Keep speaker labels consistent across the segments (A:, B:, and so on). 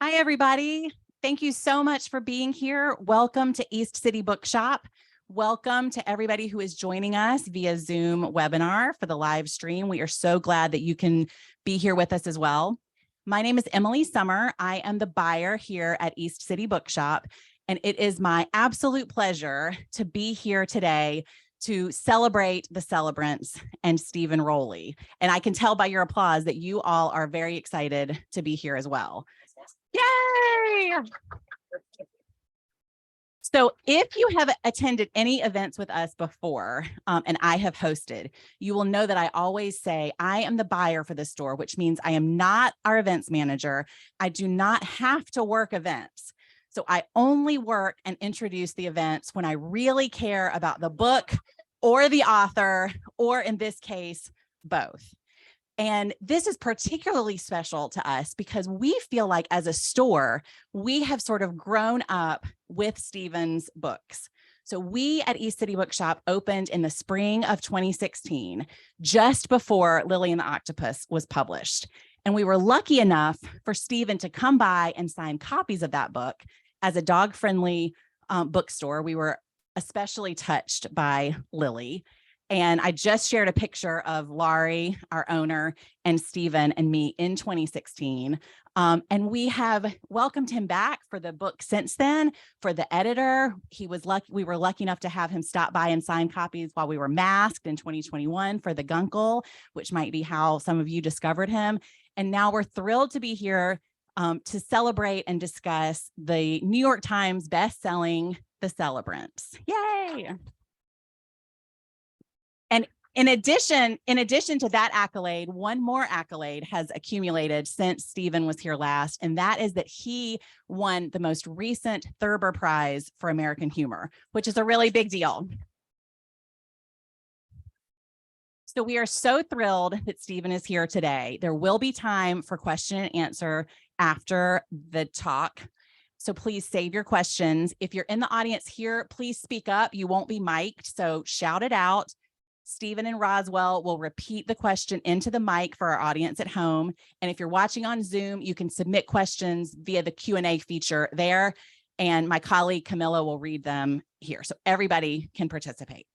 A: Hi, everybody. Thank you so much for being here. Welcome to East City Bookshop. Welcome to everybody who is joining us via Zoom webinar for the live stream. We are so glad that you can be here with us as well. My name is Emily Summer. I am the buyer here at East City Bookshop, and it is my absolute pleasure to be here today to celebrate the Celebrants and Steven Rowley. And I can tell by your applause that you all are very excited to be here as well. Yay! So if you have attended any events with us before, and I have hosted, you will know that I always say I am the buyer for the store, which means I am not our events manager. I do not have to work events. So I only work and introduce the events when I really care about the book or the author, or in this case, both. And this is particularly special to us because we feel like as a store, we have sort of grown up with Steven's books. So we at East City Bookshop opened in the spring of 2016, just before Lily and the Octopus was published. And we were lucky enough for Steven to come by and sign copies of that book. As a dog-friendly bookstore, we were especially touched by Lily. And I just shared a picture of Laurie, our owner, and Steven and me in 2016. And we have welcomed him back for the book since then. For the editor, we were lucky enough to have him stop by and sign copies while we were masked in 2021 for the Guncle, which might be how some of you discovered him. And now we're thrilled to be here to celebrate and discuss the New York Times best-selling The Celebrants. Yay! And in addition to that accolade, one more accolade has accumulated since Steven was here last, and that is that he won the most recent Thurber Prize for American Humor, which is a really big deal. So we are so thrilled that Steven is here today. There will be time for question and answer after the talk. So please save your questions. If you're in the audience here, please speak up. You won't be mic'd, so shout it out. Steven and Roswell will repeat the question into the mic for our audience at home. And if you're watching on Zoom, you can submit questions via the Q&A feature there. And my colleague Camilla will read them here, so everybody can participate.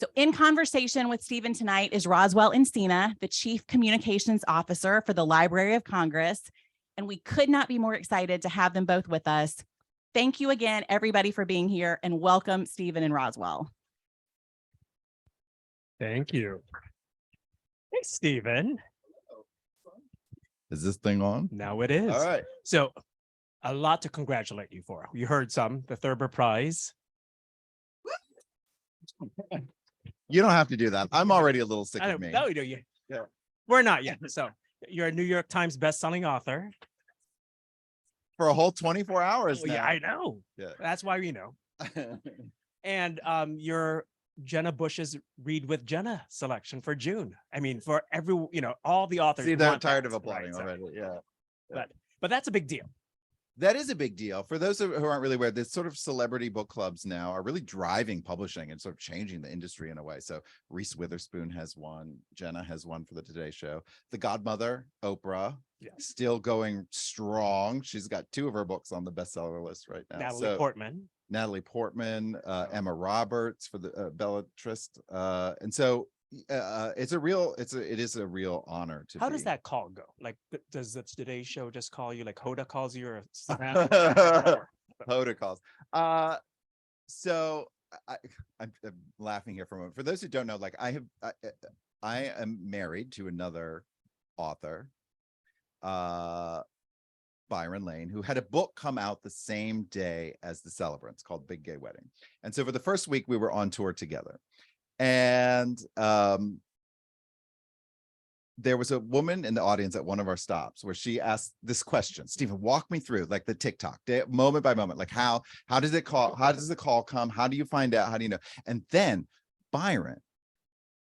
A: So in conversation with Steven tonight is Roswell Encina, the Chief Communications Officer for the Library of Congress. And we could not be more excited to have them both with us. Thank you again, everybody, for being here, and welcome Steven and Roswell.
B: Thank you. Hey, Steven.
C: Is this thing on?
B: Now it is.
C: All right.
B: So a lot to congratulate you for. You heard the Thurber Prize.
C: You don't have to do that. I'm already a little sick of me.
B: No, you do. Yeah. We're not yet. So you're a New York Times best-selling author.
C: For a whole 24 hours now.
B: Yeah, I know.
C: Yeah.
B: That's why we know. And you're Jenna Bush's Read with Jenna selection for June. I mean, for all the authors.
C: See, they're tired of applauding already. Yeah.
B: But that's a big deal.
C: That is a big deal. For those who aren't really aware, this sort of celebrity book clubs now are really driving publishing and sort of changing the industry in a way. So Reese Witherspoon has one. Jenna has one for the Today Show. The Godmother, Oprah, still going strong. She's got 2 of her books on the bestseller list right now. Natalie Portman, Emma Roberts for the Bellatrix. And so it is a real honor to
B: How does that call go? Like, does the Today Show just call you, like Hoda calls you, or
C: Hoda calls? So I'm laughing here for a moment. For those who don't know, like I am married to another author, Byron Lane, who had a book come out the same day as the Celebrants called Big Gay Wedding. And so for the first week we were on tour together. And there was a woman in the audience at one of our stops where she asked this question. Steven, walk me through like the TikTok moment by moment, like how does the call come? How do you find out? How do you know? And then Byron,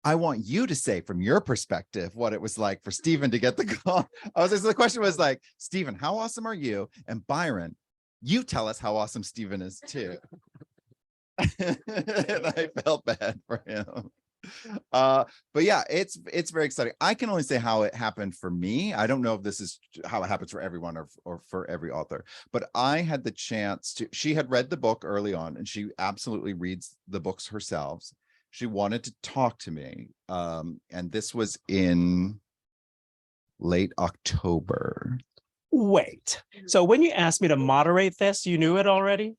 C: I want you to say from your perspective what it was like for Steven to get the call. The question was like, Steven, how awesome are you? And Byron, you tell us how awesome Steven is too. And I felt bad for him. But yeah, it's very exciting. I can only say how it happened for me. I don't know if this is how it happens for everyone or for every author, but I had the chance to, she had read the book early on and she absolutely reads the books herself. She wanted to talk to me. And this was in late October.
B: Wait. So when you asked me to moderate this, you knew it already?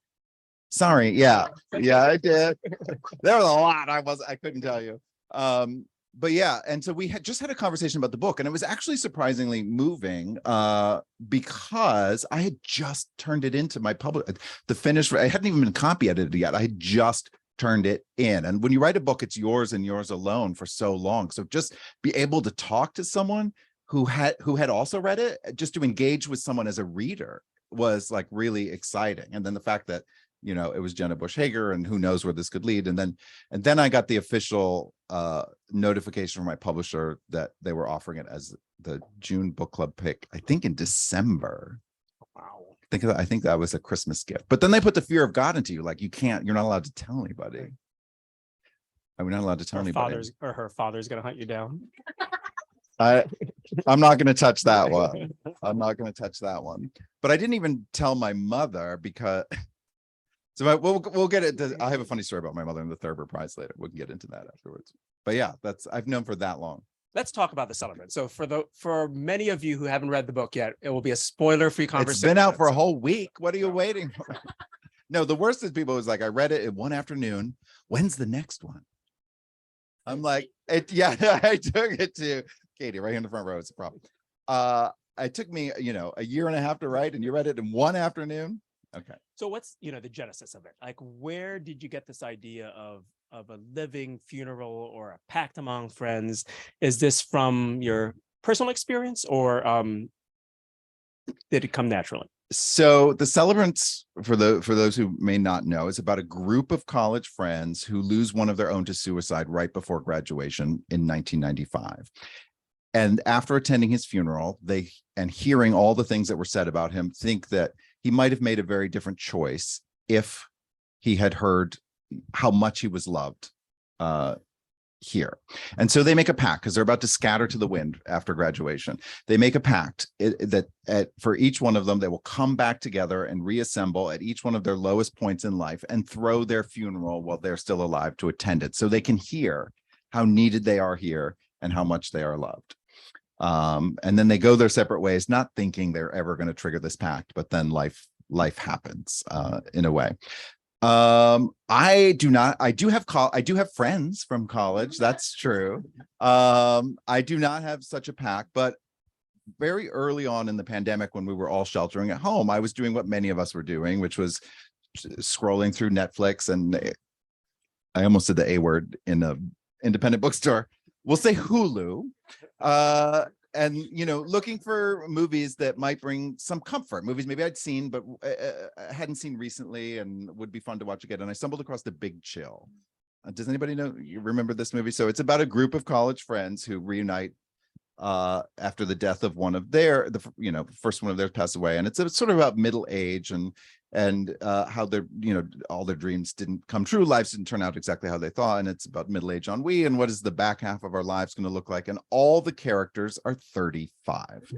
C: Sorry. Yeah, I did. There was a lot. I couldn't tell you. But yeah, and so we had just had a conversation about the book, and it was actually surprisingly moving because I had just turned it into my the finished. I hadn't even been copy edited yet. I had just turned it in, and when you write a book, it's yours and yours alone for so long. So just be able to talk to someone who had also read it, just to engage with someone as a reader was like really exciting. And then the fact that, you know, it was Jenna Bush Hager, and who knows where this could lead. And then I got the official notification from my publisher that they were offering it as the June book club pick, I think in December.
B: Wow.
C: I think that was a Christmas gift. But then they put the fear of God into you, like you're not allowed to tell anybody. We're not allowed to tell anybody.
B: Her father's gonna hunt you down.
C: I'm not going to touch that one. I'm not going to touch that one. But I didn't even tell my mother because. So we'll get it. I have a funny story about my mother and the Thurber Prize later. We can get into that afterwards. But yeah, I've known for that long.
B: Let's talk about the Celebrants. So for many of you who haven't read the book yet, it will be a spoiler-free conversation.
C: It's been out for a whole week. What are you waiting for? No, the worst is people was like, I read it in one afternoon. When's the next one? I'm like, yeah, I took it to Katie right here in the front row. It's a problem. It took me, a year and a half to write, and you read it in one afternoon. Okay.
B: So what's, the genesis of it? Like, where did you get this idea of a living funeral or a pact among friends? Is this from your personal experience, or did it come naturally?
C: So the Celebrants, for those who may not know, is about a group of college friends who lose one of their own to suicide right before graduation in 1995. And after attending his funeral, and hearing all the things that were said about him, think that he might have made a very different choice if he had heard how much he was loved here. And so they make a pact, because they're about to scatter to the wind after graduation. They make a pact that for each one of them, they will come back together and reassemble at each one of their lowest points in life and throw their funeral while they're still alive to attend it, so they can hear how needed they are here and how much they are loved. And then they go their separate ways, not thinking they're ever going to trigger this pact, but then life happens in a way. I do have friends from college. That's true. I do not have such a pact, but very early on in the pandemic, when we were all sheltering at home, I was doing what many of us were doing, which was scrolling through Netflix, and I almost said the A word in a independent bookstore. We'll say Hulu. And looking for movies that might bring some comfort, movies maybe I'd seen but hadn't seen recently and would be fun to watch again. And I stumbled across The Big Chill. Does anybody remember this movie? So it's about a group of college friends who reunite after the death of one of the first one of theirs passed away, and it's sort of about middle age and how their all their dreams didn't come true, lives didn't turn out exactly how they thought, and it's about middle-age ennui and what is the back half of our lives going to look like. And all the characters are 35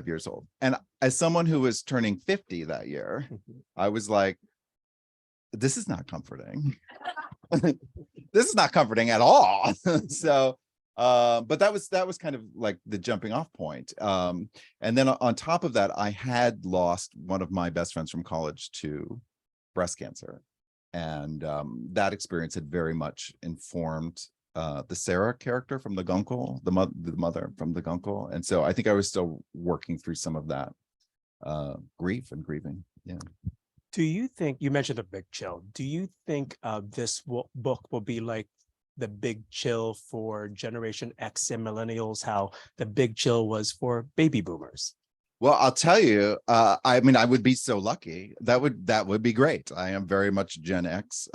C: years old. And as someone who was turning 50 that year, I was like, this is not comforting. This is not comforting at all. So but that was kind of like the jumping off point. And then on top of that, I had lost one of my best friends from college to breast cancer. And that experience had very much informed the Sarah character from the Guncle, the mother from the Guncle. And so I think I was still working through some of that grief and grieving. Yeah.
B: Do you think, you mentioned The Big Chill, do you think this book will be like The Big Chill for Generation X and millennials, how The Big Chill was for baby boomers?
C: Well, I'll tell you, I mean, I would be so lucky. That would be great. I am very much Gen X.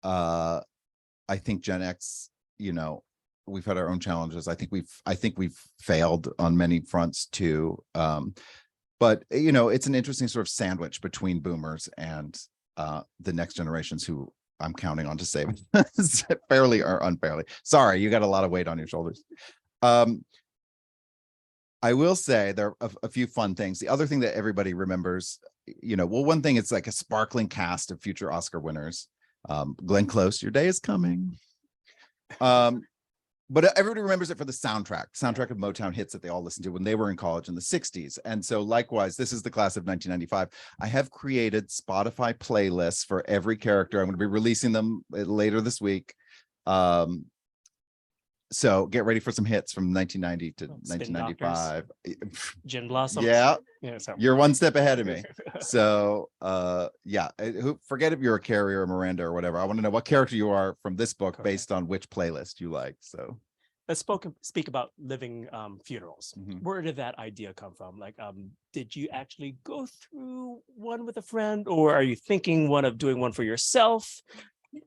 C: I think Gen X, we've had our own challenges. I think we've failed on many fronts too. But it's an interesting sort of sandwich between boomers and the next generations who I'm counting on to save it fairly or unfairly. Sorry, you got a lot of weight on your shoulders. I will say there are a few fun things. The other thing that everybody remembers, well, one thing, it's like a sparkling cast of future Oscar winners. Glenn Close, your day is coming. But everybody remembers it for the soundtrack of Motown hits that they all listened to when they were in college in the 60s. And so likewise, this is the class of 1995. I have created Spotify playlists for every character. I'm going to be releasing them later this week. So get ready for some hits from 1990 to 1995.
B: Gin Blossoms.
C: Yeah,
B: so.
C: You're one step ahead of me. So forget if you're a Carrie or Miranda or whatever. I want to know what character you are from this book based on which playlist you like. So
B: let's speak about living funerals. Where did that idea come from? Like, did you actually go through one with a friend, or are you thinking doing one for yourself?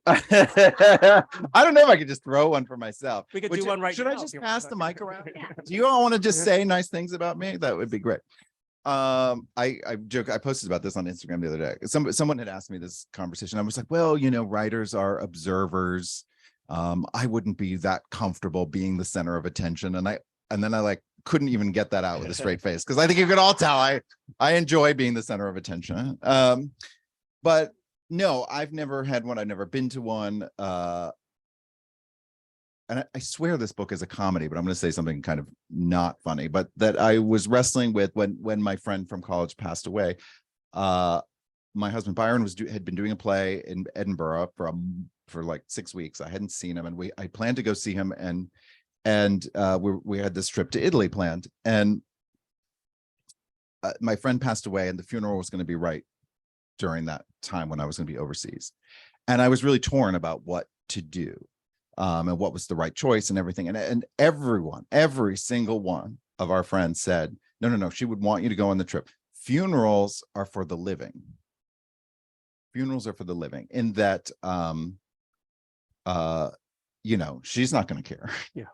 C: I don't know if I could just throw one for myself.
B: We could do one right now.
C: Should I just pass the mic around? Do you all want to just say nice things about me? That would be great. I joke. I posted about this on Instagram the other day. Someone had asked me this conversation. I was like, well, writers are observers. I wouldn't be that comfortable being the center of attention. And then I like couldn't even get that out with a straight face, because I think you could all tell I enjoy being the center of attention. But no, I've never had one. I've never been to one. And I swear this book is a comedy, but I'm going to say something kind of not funny, but that I was wrestling with when my friend from college passed away. My husband Byron had been doing a play in Edinburgh for like 6 weeks. I hadn't seen him, and I planned to go see him, and we had this trip to Italy planned, and my friend passed away, and the funeral was going to be right during that time when I was going to be overseas. And I was really torn about what to do, and what was the right choice and everything. And every single one of our friends said, no, she would want you to go on the trip. Funerals are for the living. Funerals are for the living, in that, she's not going to care.
B: Yeah.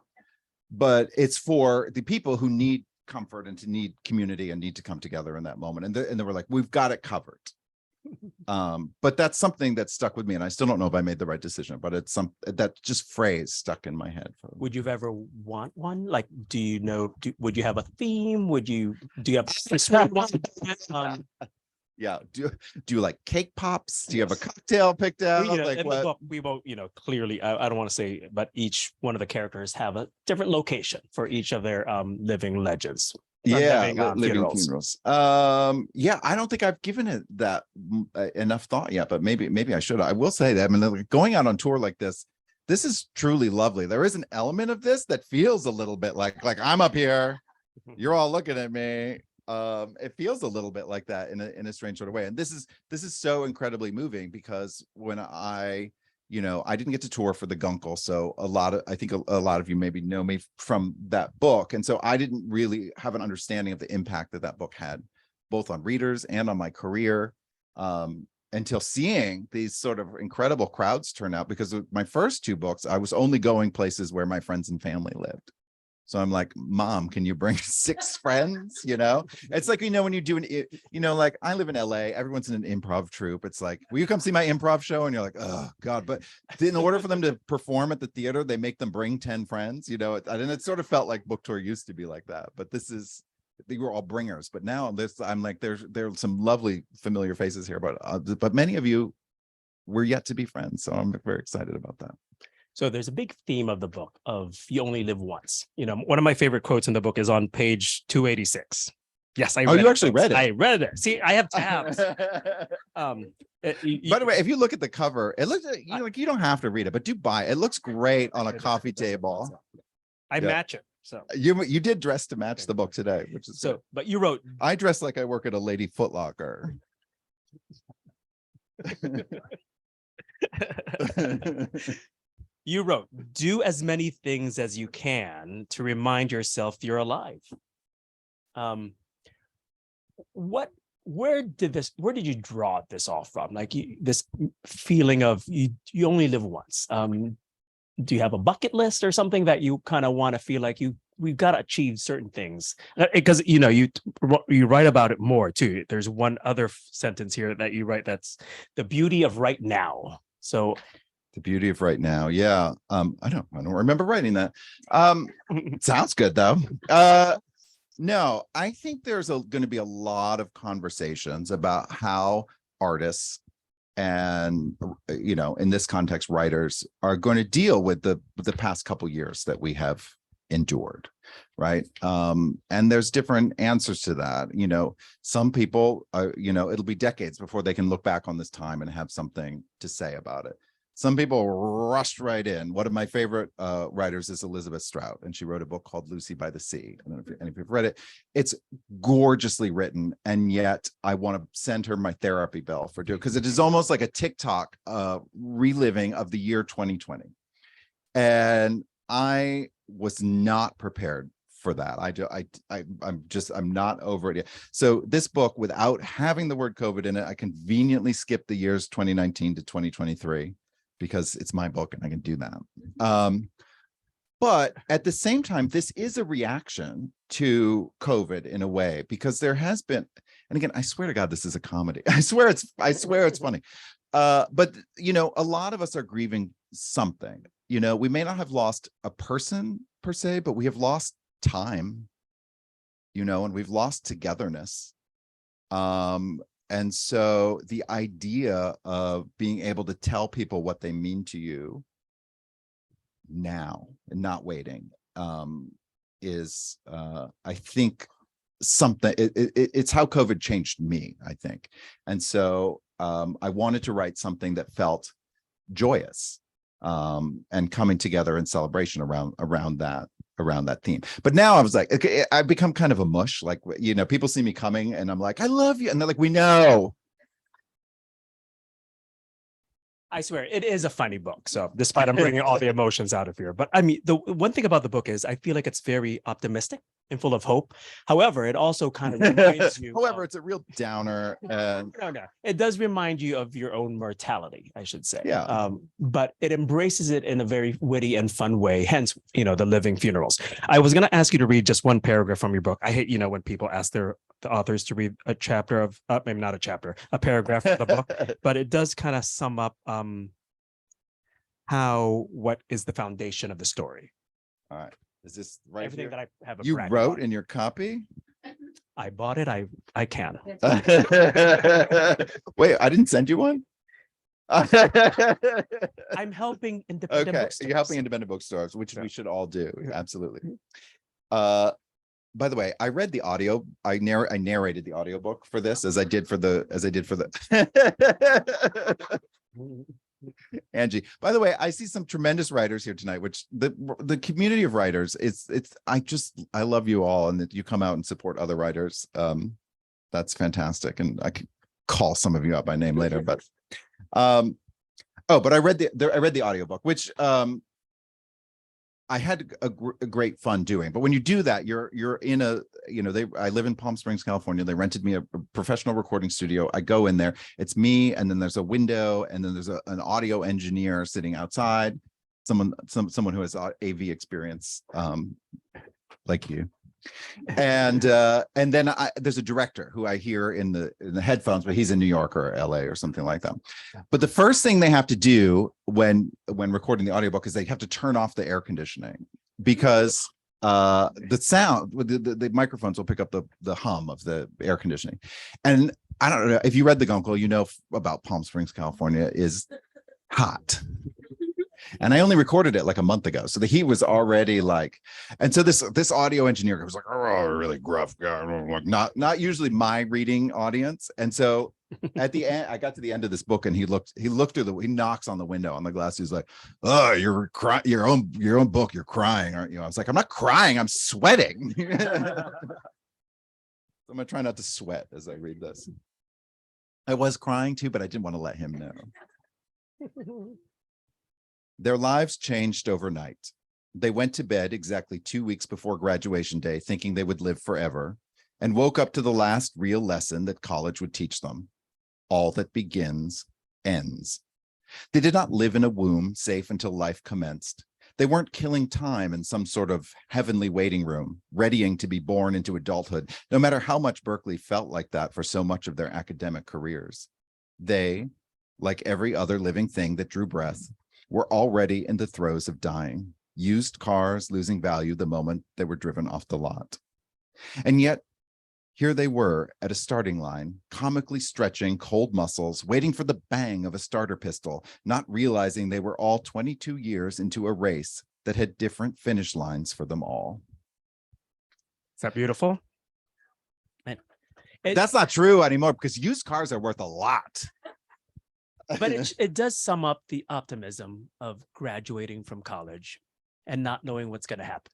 C: But it's for the people who need comfort and to need community and need to come together in that moment. And they were like, we've got it covered. But that's something that stuck with me, and I still don't know if I made the right decision, but it's that just phrase stuck in my head.
B: Would you ever want one? Like, would you have a theme? Do you have
C: yeah, do you like cake pops? Do you have a cocktail picked out?
B: In the book, we won't, clearly, I don't want to say, but each one of the characters have a different location for each of their living legends.
C: Living funerals. Yeah, I don't think I've given it that enough thought yet, but maybe I should. I will say that, I mean, going out on tour like this is truly lovely. There is an element of this that feels a little bit like I'm up here, you're all looking at me. It feels a little bit like that in a strange sort of way. And this is so incredibly moving, because when I didn't get to tour for the Gunkel, so I think a lot of you maybe know me from that book, and so I didn't really have an understanding of the impact that book had, both on readers and on my career, until seeing these sort of incredible crowds turn out. Because with my first two books, I was only going places where my friends and family lived. So I'm like, Mom, can you bring 6 friends? It's like, when you do like I live in LA, everyone's in an improv troupe. It's like, will you come see my improv show? And you're like, oh God. But in order for them to perform at the theater, they make them bring 10 friends, and it sort of felt like book tour used to be like that. But they were all bringers. But now I'm like, there's some lovely familiar faces here, but many of you were yet to be friends. So I'm very excited about that.
B: So there's a big theme of the book of you only live once. One of my favorite quotes in the book is on page 286. Yes, I read it.
C: You actually read it.
B: I read it. See, I have tabs.
C: By the way, if you look at the cover, it looks like you don't have to read it, but do buy it. It looks great on a coffee table.
B: I match it. So
C: you did dress to match the book today, which is
B: so.
C: Good.
B: But you wrote.
C: I dress like I work at a Lady Foot Locker.
B: You wrote, do as many things as you can to remind yourself you're alive. Where did you draw this all from? Like this feeling of you only live once. Do you have a bucket list or something that you kind of want to feel like we've got to achieve certain things? Because you write about it more too. There's one other sentence here that you write that's the beauty of right now. So
C: The beauty of right now. Yeah. I don't remember writing that. Sounds good though. No, I think there's going to be a lot of conversations about how artists and, in this context, writers are going to deal with the past couple years that we have endured, right? And there's different answers to that. Some people are, it'll be decades before they can look back on this time and have something to say about it. Some people rushed right in. One of my favorite writers is Elizabeth Strout, and she wrote a book called Lucy by the Sea. I don't know if any of you have read it. It's gorgeously written, and yet I want to send her my therapy bill for doing, because it is almost like a TikTok reliving of the year 2020. And I was not prepared for that. I'm not over it yet. So this book, without having the word COVID in it, I conveniently skipped the years 2019 to 2023. Because it's my book and I can do that. But at the same time, this is a reaction to COVID in a way, because there has been, and again, I swear to God, this is a comedy. I swear it's funny. But a lot of us are grieving something. We may not have lost a person per se, but we have lost time, and we've lost togetherness. And so the idea of being able to tell people what they mean to you now and not waiting is, I think, something. It's how COVID changed me, I think. And so I wanted to write something that felt joyous and coming together in celebration around that theme. But now I was like, okay, I've become kind of a mush. Like, people see me coming and I'm like, I love you. And they're like, we know.
B: I swear it is a funny book. So despite I'm bringing all the emotions out of here, but I mean, the one thing about the book is I feel like it's very optimistic and full of hope. However, it also kind of reminds you.
C: However, it's a real downer. And
B: no, it does remind you of your own mortality, I should say.
C: Yeah.
B: But it embraces it in a very witty and fun way. Hence, the living funerals. I was going to ask you to read just one paragraph from your book. I hate, when people ask the authors to read a chapter of, maybe not a chapter, a paragraph of the book, but it does kind of sum up what is the foundation of the story.
C: All right. Is this right?
B: Everything
C: here?
B: that I have.
C: You wrote in your copy?
B: I bought it. I can.
C: Wait, I didn't send you one?
B: I'm helping independent bookstores.
C: You're helping independent bookstores, which we should all do. Absolutely. By the way, I read the audio. I narrated the audiobook for this as I did for the Angie. By the way, I see some tremendous writers here tonight, which the community of writers, I love you all, and that you come out and support other writers. That's fantastic. And I could call some of you out by name later, but but I read the audiobook, which I had a great fun doing. But when you do that, you're in I live in Palm Springs, California. They rented me a professional recording studio. I go in there, it's me, and then there's a window, and then there's an audio engineer sitting outside, someone who has AV experience, like you. And then there's a director who I hear in the headphones, but he's in New York or LA or something like that. But the first thing they have to do when recording the audiobook is they have to turn off the air conditioning, because the sound, the microphones will pick up the hum of the air conditioning. And I don't know if you read the Gunkel, about Palm Springs, California is hot. And I only recorded it like a month ago, so the heat was already like. And so this audio engineer was like, "Oh, really gruff guy," not usually my reading audience. And so at the end, I got to the end of this book, and he looked through he knocks on the window on the glass. He's like, "Oh, you're crying your own book. You're crying, aren't you?" I was like, "I'm not crying. I'm sweating." I'm gonna try not to sweat as I read this. I was crying too, but I didn't want to let him know. Their lives changed overnight. They went to bed exactly 2 weeks before graduation day, thinking they would live forever, and woke up to the last real lesson that college would teach them. All that begins, ends. They did not live in a womb, safe until life commenced. They weren't killing time in some sort of heavenly waiting room, readying to be born into adulthood, no matter how much Berkeley felt like that for so much of their academic careers. They, like every other living thing that drew breath, were already in the throes of dying. Used cars losing value the moment they were driven off the lot. And yet, here they were at a starting line, comically stretching cold muscles, waiting for the bang of a starter pistol, not realizing they were all 22 years into a race that had different finish lines for them all.
B: Is that beautiful?
C: That's not true anymore because used cars are worth a lot.
B: But it does sum up the optimism of graduating from college and not knowing what's going to happen,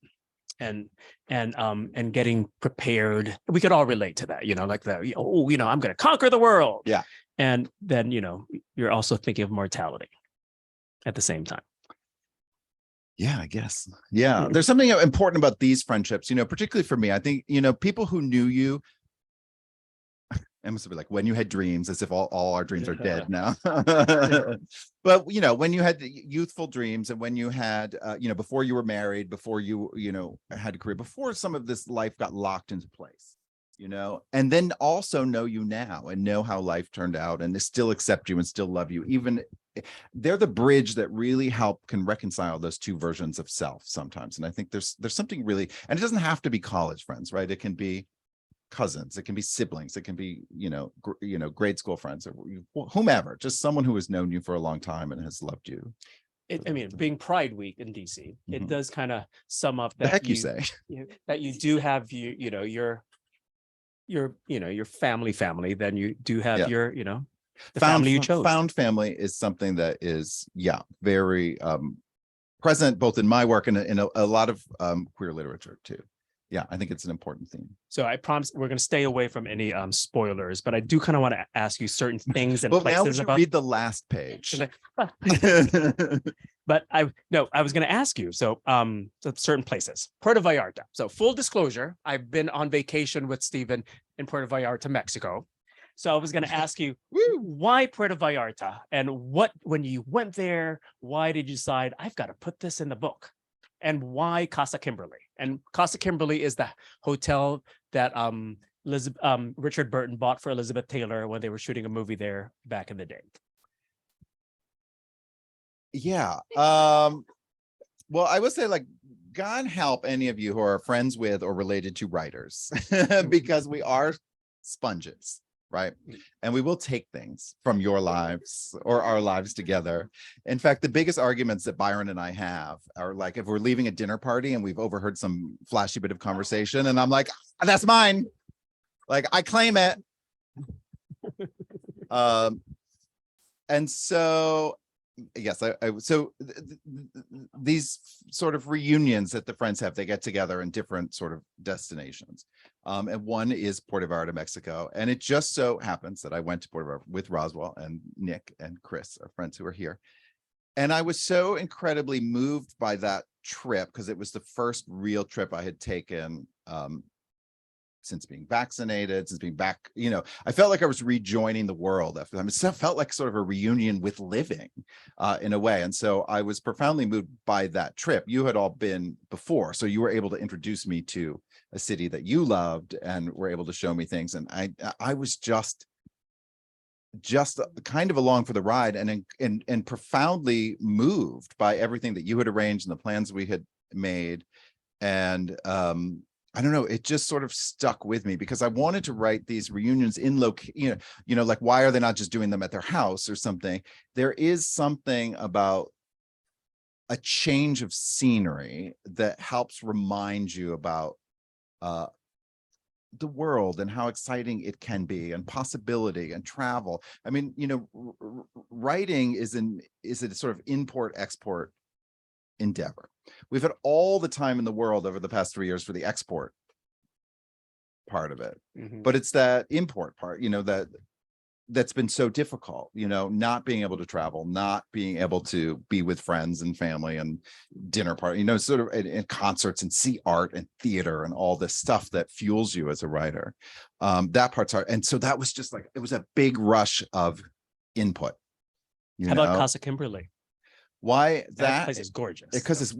B: and getting prepared. We could all relate to that, like I'm going to conquer the world.
C: Yeah.
B: And then, you're also thinking of mortality at the same time.
C: Yeah, I guess. Yeah. There's something important about these friendships, particularly for me. I think, people who knew you, it must be like when you had dreams, as if all our dreams are dead now. But, when you had the youthful dreams, and when you had, before you were married, before you, had a career, before some of this life got locked into place, and then also know you now and know how life turned out, and they still accept you and still love you. Even they're the bridge that really can reconcile those two versions of self sometimes. And I think there's something really, and it doesn't have to be college friends, right? It can be cousins, it can be siblings, it can be grade school friends, or whomever, just someone who has known you for a long time and has loved you.
B: Being Pride Week in DC, it does kind of sum up that
C: the heck you say
B: that you do have your family, then you do have your the family you chose.
C: Found family is something that is very present both in my work and in a lot of queer literature too. Yeah, I think it's an important theme.
B: So I promise we're going to stay away from any spoilers, but I do kind of want to ask you certain things and
C: well,
B: places
C: now we should
B: about.
C: Read the last page.
B: But I was going to ask you. So certain places, Puerto Vallarta. So full disclosure, I've been on vacation with Steven in Puerto Vallarta, Mexico. So I was going to ask you, why Puerto Vallarta, and when you went there, why did you decide I've got to put this in the book? And why Casa Kimberly? And Casa Kimberly is the hotel that Richard Burton bought for Elizabeth Taylor when they were shooting a movie there back in the day.
C: Yeah. Well, I would say, God help any of you who are friends with or related to writers, because we are sponges. Right. And we will take things from your lives or our lives together. In fact, the biggest arguments that Byron and I have are like, if we're leaving a dinner party and we've overheard some flashy bit of conversation, and I'm like, that's mine. I claim it. And so, yes, these sort of reunions that the friends have, they get together in different sort of destinations. And one is Puerto Vallarta, Mexico. And it just so happens that I went to Puerto Vallarta with Roswell and Nick and Chris, our friends who are here. And I was so incredibly moved by that trip, because it was the first real trip I had taken since being vaccinated, since being back, I felt like I was rejoining the world after that. It felt like sort of a reunion with living in a way. And so I was profoundly moved by that trip. You had all been before, so you were able to introduce me to a city that you loved and were able to show me things. And I was just kind of along for the ride, and profoundly moved by everything that you had arranged and the plans we had made. And I don't know, it just sort of stuck with me, because I wanted to write these reunions in why are they not just doing them at their house or something? There is something about a change of scenery that helps remind you about the world and how exciting it can be, and possibility and travel. I mean, writing is a sort of import-export endeavor. We've had all the time in the world over the past 3 years for the export part of it, but it's that import part, that's been so difficult, not being able to travel, not being able to be with friends and family and dinner party, sort of in concerts and see art and theater and all this stuff that fuels you as a writer. That part's hard. And so that was just it was a big rush of input.
B: How about Casa Kimberly?
C: Why
B: that place is gorgeous?
C: Because it's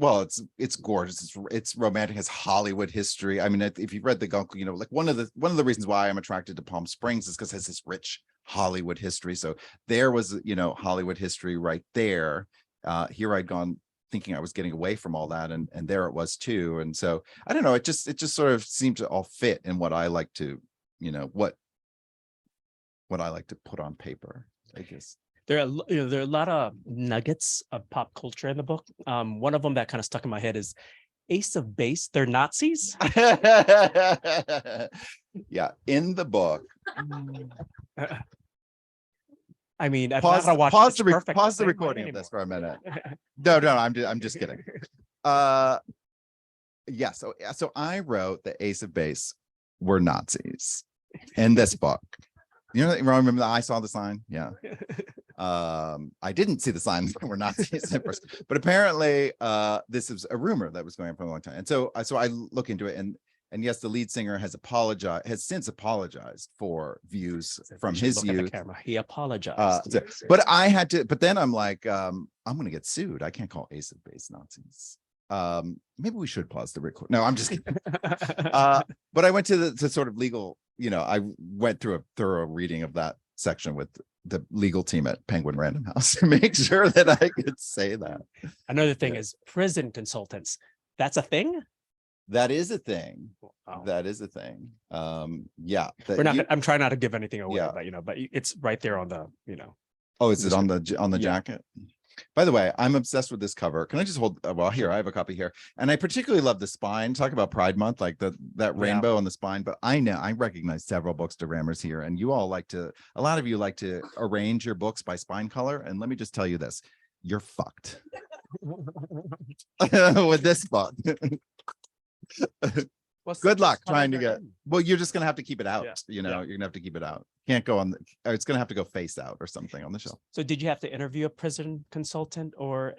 C: gorgeous. It's romantic. Has Hollywood history. I mean, if you've read the Gunkel, one of the reasons why I'm attracted to Palm Springs is because it has this rich Hollywood history. So there was, Hollywood history right there. Here I'd gone thinking I was getting away from all that, and there it was too. And so I don't know, it just sort of seemed to all fit in what I like to, what I like to put on paper, I guess.
B: There are there are a lot of nuggets of pop culture in the book. One of them that kind of stuck in my head is Ace of Base. They're Nazis.
C: Yeah, in the book.
B: I mean, I've
C: Pause
B: not watched
C: pause
B: Pitch
C: the
B: Perfect
C: pause the
B: the same way
C: recording of
B: anymore.
C: this for a minute. No, I'm just kidding. Yeah, so I wrote the Ace of Base were Nazis in this book. Remember that I saw the sign? Yeah. I didn't see the sign that were Nazis at first, but apparently this is a rumor that was going on for a long time. And so I look into it, and yes, the lead singer has since apologized for views from his
B: Look at the
C: youth.
B: camera. He apologized.
C: But then I'm like, I'm gonna get sued. I can't call Ace of Base Nazis. Maybe we should pause the record. No, I'm just kidding. But I went to the sort of legal, I went through a thorough reading of that section with the legal team at Penguin Random House to make sure that I could say that.
B: Another thing is prison consultants. That's a thing.
C: That is a thing.
B: Wow.
C: That is a thing. Yeah.
B: We're not. I'm trying not to give anything away,
C: Yeah.
B: but it's right there on the.
C: Oh, is it on the
B: Yeah.
C: jacket? By the way, I'm obsessed with this cover. Can I just hold? Well, here I have a copy here, and I particularly love the spine. Talk about Pride Month, like that rainbow on the spine. But I recognize several bookstagrammers here, and you all a lot of you like to arrange your books by spine color. And let me just tell you this: you're fucked with this book. Good luck trying to get. Well, you're just gonna have to keep it out.
B: Yeah.
C: You're gonna have to keep it out. Can't go on. It's gonna have to go face out or something on the shelf.
B: So did you have to interview a prison consultant or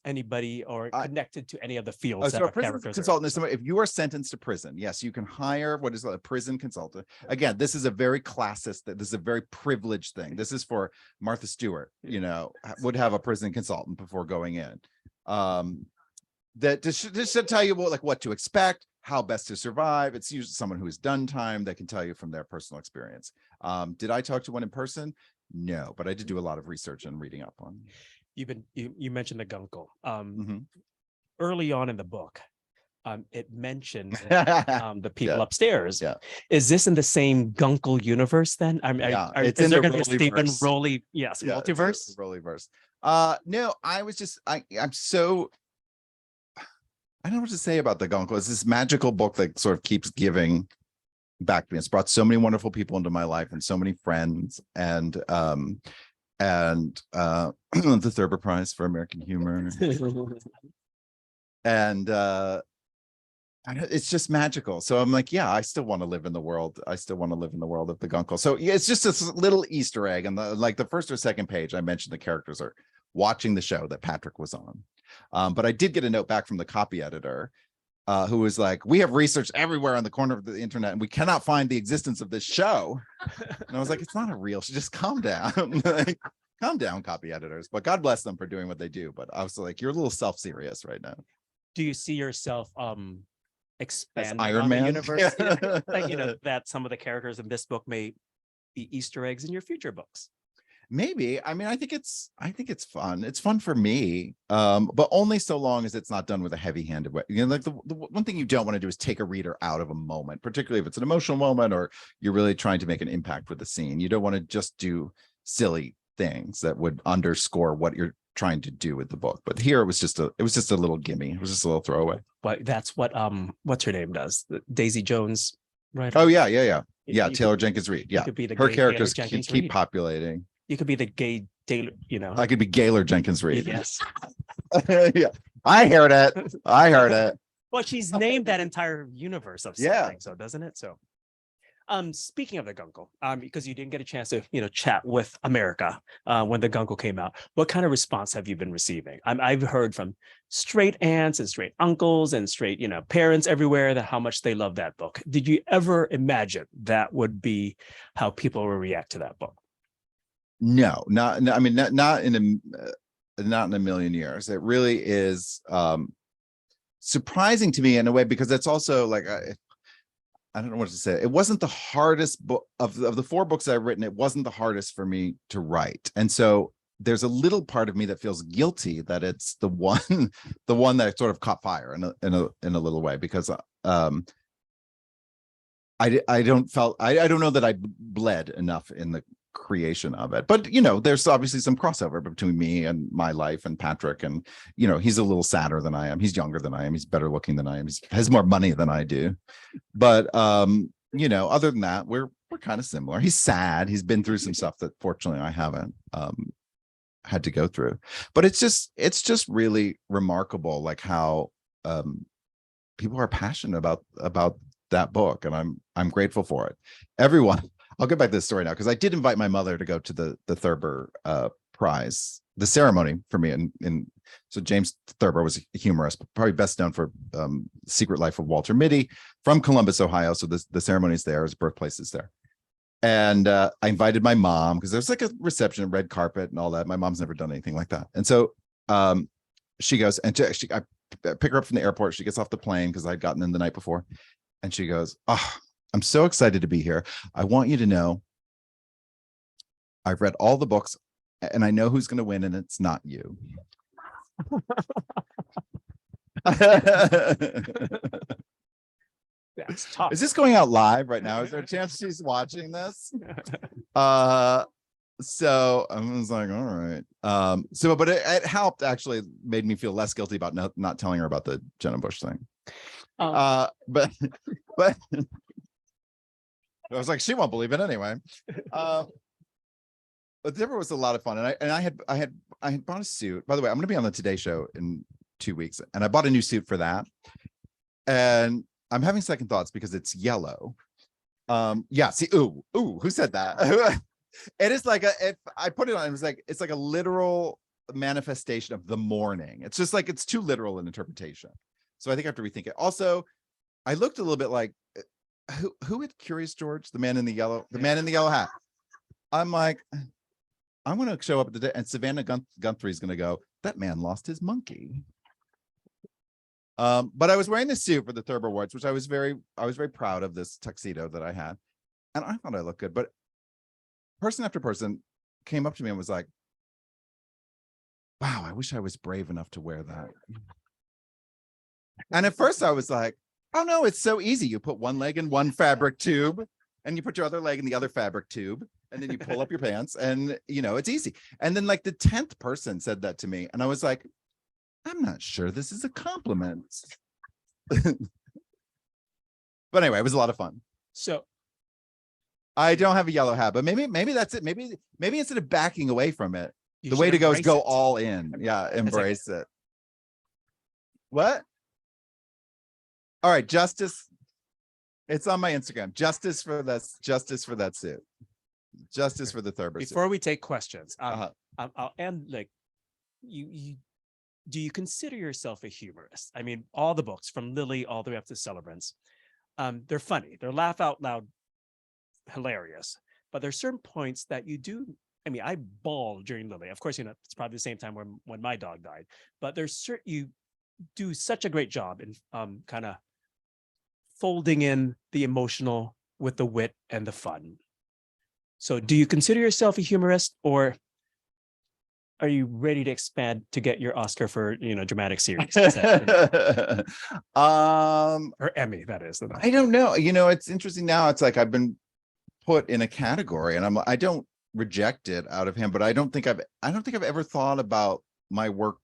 B: anybody or connected to any of the fields?
C: So
B: that
C: a prison
B: characters
C: consultant
B: are?
C: is somebody, if you are sentenced to prison, yes, you can hire what is a prison consultant. Again, this is a very classist. This is a very privileged thing. This is for Martha Stewart. Would have a prison consultant before going in. That this should tell you what to expect, how best to survive. It's usually someone who has done time that can tell you from their personal experience. Did I talk to one in person? No, but I did do a lot of research and reading up on.
B: You mentioned the Gunkel.
C: Mhm.
B: Early on in the book, it mentioned the people upstairs.
C: Yeah.
B: Is this in the same Gunkel universe then?
C: It's
B: is
C: in
B: there
C: the
B: going to be a Steven
C: Rowley-verse.
B: Rowley? Yes, multiverse.
C: Rowley-verse. No, I'm so. I don't know what to say about the Gunkel. It's this magical book that sort of keeps giving back to me. It's brought so many wonderful people into my life and so many friends, and the Thurber Prize for American Humor, and it's just magical. So I'm like, yeah, I still want to live in the world. I still want to live in the world of the Gunkel. So yeah, it's just this little Easter egg, and the first or second page, I mentioned the characters are watching the show that Patrick was on. But I did get a note back from the copy editor who was like, we have researched everywhere on the corner of the internet and we cannot find the existence of this show. And I was like, it's not a real show. Just calm down. Calm down, copy editors. But God bless them for doing what they do. But I was like, you're a little self-serious right now.
B: Do you see yourself expanding
C: Iron
B: on
C: Man?
B: the universe?
C: Yeah.
B: Like, that some of the characters in this book may be Easter eggs in your future books.
C: Maybe. I mean, I think it's fun. It's fun for me, but only so long as it's not done with a heavy-handed way. Like the one thing you don't want to do is take a reader out of a moment, particularly if it's an emotional moment or you're really trying to make an impact with the scene. You don't want to just do silly things that would underscore what you're trying to do with the book. But here it was just a little gimme. It was just a little throwaway.
B: But that's what what's her name does? Daisy Jones, right?
C: Oh yeah. Taylor Jenkins Reid. Yeah,
B: could be the
C: her
B: gay
C: characters
B: Taylor Jenkins
C: keep
B: Reid.
C: populating.
B: You could be the gay Taylor,
C: I could be Gaylor Jenkins Reid.
B: Yes.
C: Yeah, I heard it.
B: Well, she's named that entire universe of something,
C: Yeah.
B: so doesn't it? So, speaking of the Gunkel, because you didn't get a chance to, chat with America when the Gunkel came out, what kind of response have you been receiving? I've heard from straight aunts and straight uncles and straight, parents everywhere that how much they love that book. Did you ever imagine that would be how people will react to that book?
C: No, I mean, not in a million years. It really is surprising to me in a way, because it's also like I don't know what to say. It wasn't the hardest book of the 4 books I've written. It wasn't the hardest for me to write. And so there's a little part of me that feels guilty that it's the one, the one that sort of caught fire in a little way, because I don't know that I bled enough in the creation of it. But there's obviously some crossover between me and my life and Patrick, and he's a little sadder than I am. He's younger than I am. He's better looking than I am. He has more money than I do. But other than that, we're kind of similar. He's sad. He's been through some stuff that fortunately I haven't had to go through. But it's just really remarkable, like how people are passionate about that book, and I'm grateful for it. Everyone, I'll get back to this story now, because I did invite my mother to go to the Thurber Prize, the ceremony for me. So James Thurber was a humorist, probably best known for Secret Life of Walter Mitty, from Columbus, Ohio. So the ceremony's there, his birthplace is there. And I invited my mom, because there's like a reception, a red carpet and all that. My mom's never done anything like that. And so she goes, and I pick her up from the airport. She gets off the plane, because I'd gotten in the night before. And she goes, "Oh, I'm so excited to be here. I want you to know I've read all the books and I know who's going to win, and it's not you."
B: That's tough.
C: Is this going out live right now? Is there a chance she's watching this? So I was like, all right. But it helped, actually made me feel less guilty about not telling her about the Jenna Bush thing. But I was like, she won't believe it anyway. But there was a lot of fun, and I had bought a suit. By the way, I'm going to be on the Today Show in 2 weeks, and I bought a new suit for that. And I'm having second thoughts because it's yellow. Yeah. See, ooh, who said that? It is like if I put it on, it's like a literal manifestation of the morning. It's just like, it's too literal an interpretation. So I think I have to rethink it. Also, I looked a little bit like who had Curious George, the man in the yellow hat. I'm like, I'm going to show up at the day, and Savannah Guthrie is going to go, "That man lost his monkey." But I was wearing this suit for the Thurber Awards, which I was very proud of, this tuxedo that I had, and I thought I looked good. But person after person came up to me and was like, "Wow, I wish I was brave enough to wear that." And at first I was like, "Oh no, it's so easy. You put one leg in one fabric tube, and you put your other leg in the other fabric tube, and then you pull up your pants, and it's easy." And then like the 10th person said that to me, and I was like, I'm not sure this is a compliment. But anyway, it was a lot of fun.
B: So
C: I don't have a yellow hat, but maybe that's it. Maybe instead of backing away from it,
B: you
C: the way to go is
B: embrace
C: go
B: it.
C: all in. Yeah, embrace it. What? All right, justice. It's on my Instagram. Justice for this. Justice for that suit. Justice for the Thurber suit.
B: Before we take questions, I'll end like you. Do you consider yourself a humorist? I mean, all the books from Lily all the way up to Celebrants, they're funny. They're laugh out loud, hilarious. But there's certain points that you do. I mean, I bawled during Lily. Of course, it's probably the same time when my dog died. But there's certain, you do such a great job in kind of folding in the emotional with the wit and the fun. So do you consider yourself a humorist, or are you ready to expand to get your Oscar for, dramatic series? Or Emmy, that is.
C: I don't know. It's interesting now. It's like I've been put in a category, and I don't reject it out of hand, but I don't think I've ever thought about my work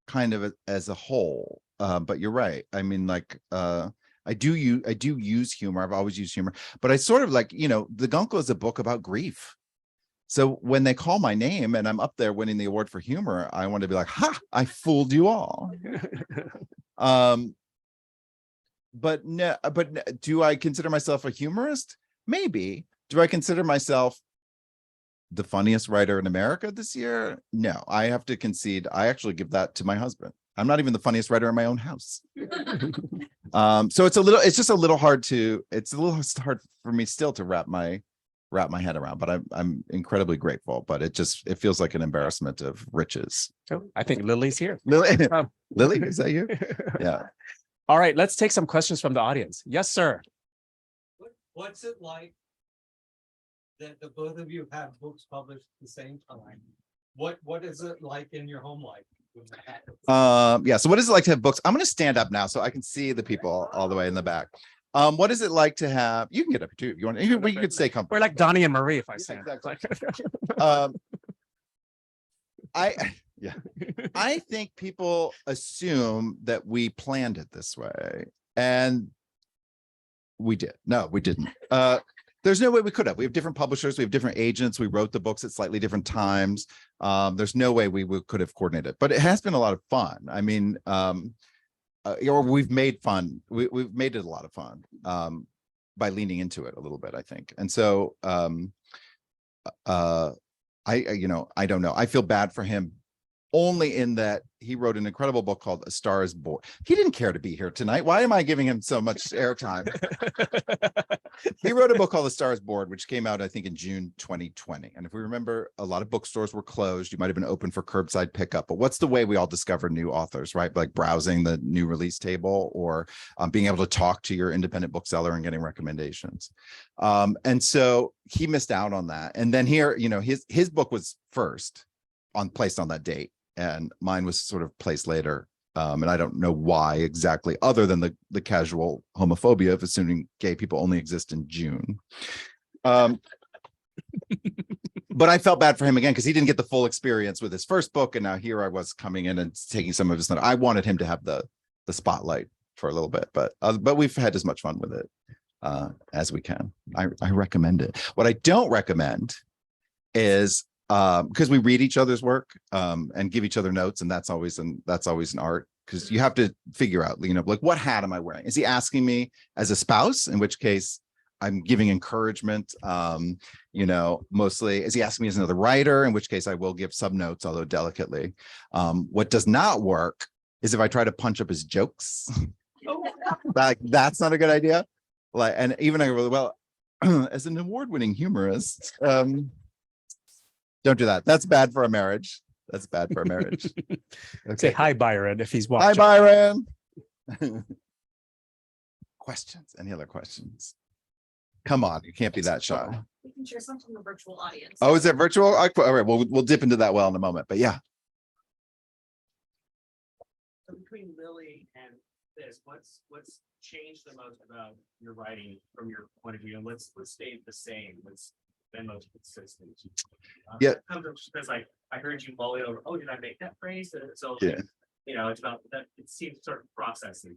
C: kind of as a whole. But you're right. I mean, like, I do use humor. I've always used humor, but I sort of like, The Guncle is a book about grief. So when they call my name and I'm up there winning the award for humor, I want to be like, "Ha, I fooled you all." But do I consider myself a humorist? Maybe. Do I consider myself the funniest writer in America this year? No, I have to concede. I actually give that to my husband. I'm not even the funniest writer in my own house. So it's just a little hard for me still to wrap my head around, but I'm incredibly grateful, but it feels like an embarrassment of riches.
B: Oh, I think Lily's here.
C: Lily, is that you? Yeah.
B: All right, let's take some questions from the audience. Yes, sir.
D: What's it like that the both of you have books published at the same time? What is it like in your home life?
C: Yeah, so what is it like to have books? I'm going to stand up now so I can see the people all the way in the back. What is it like to have, you can get up too if you want, you could stay comfortable.
B: We're like Donnie and Marie, if I
C: Yeah,
B: say
C: exactly.
B: it.
C: I think people assume that we planned it this way, and we did. No, we didn't. There's no way we could have. We have different publishers, we have different agents, we wrote the books at slightly different times. There's no way we could have coordinated, but it has been a lot of fun. I mean, or we've made fun. We've made it a lot of fun by leaning into it a little bit, I think. And so I don't know. I feel bad for him only in that he wrote an incredible book called A Star Is Born. He didn't care to be here tonight. Why am I giving him so much airtime? He wrote a book called A Star Is Born, which came out, I think, in June 2020. And if we remember, a lot of bookstores were closed. You might have been open for curbside pickup. But what's the way we all discover new authors, right? Like browsing the new release table, or being able to talk to your independent bookseller and getting recommendations. And so he missed out on that. And then here, his book was first placed on that date, and mine was sort of placed later. And I don't know why exactly, other than the casual homophobia of assuming gay people only exist in June. But I felt bad for him again, because he didn't get the full experience with his first book, and now here I was coming in and taking some of his. I wanted him to have the spotlight for a little bit, but we've had as much fun with it as we can. I recommend it. What I don't recommend is, because we read each other's work and give each other notes, and that's always an art, because you have to figure out, like, what hat am I wearing? Is he asking me as a spouse, in which case I'm giving encouragement, mostly. Is he asking me as another writer, in which case I will give sub notes, although delicately. What does not work is if I try to punch up his jokes. That's not a good idea. And even I go, well, as an award-winning humorist, don't do that. That's bad for a marriage. That's bad for a marriage.
B: Okay. Say hi, Byron, if he's watching.
C: Hi, Byron. Questions? Any other questions? Come on, you can't be that shy.
E: We can share something in the virtual audience.
C: Oh, is it virtual? All right, we'll dip into that well in a moment. But yeah.
F: So between Lily and this, what's changed the most about your writing from your point of view, and what's stayed the same? What's been most consistent?
C: Yeah.
F: Because I heard you mulling over. Oh, did I make that phrase? So
C: Yeah.
F: It's about that. It seems sort of processing.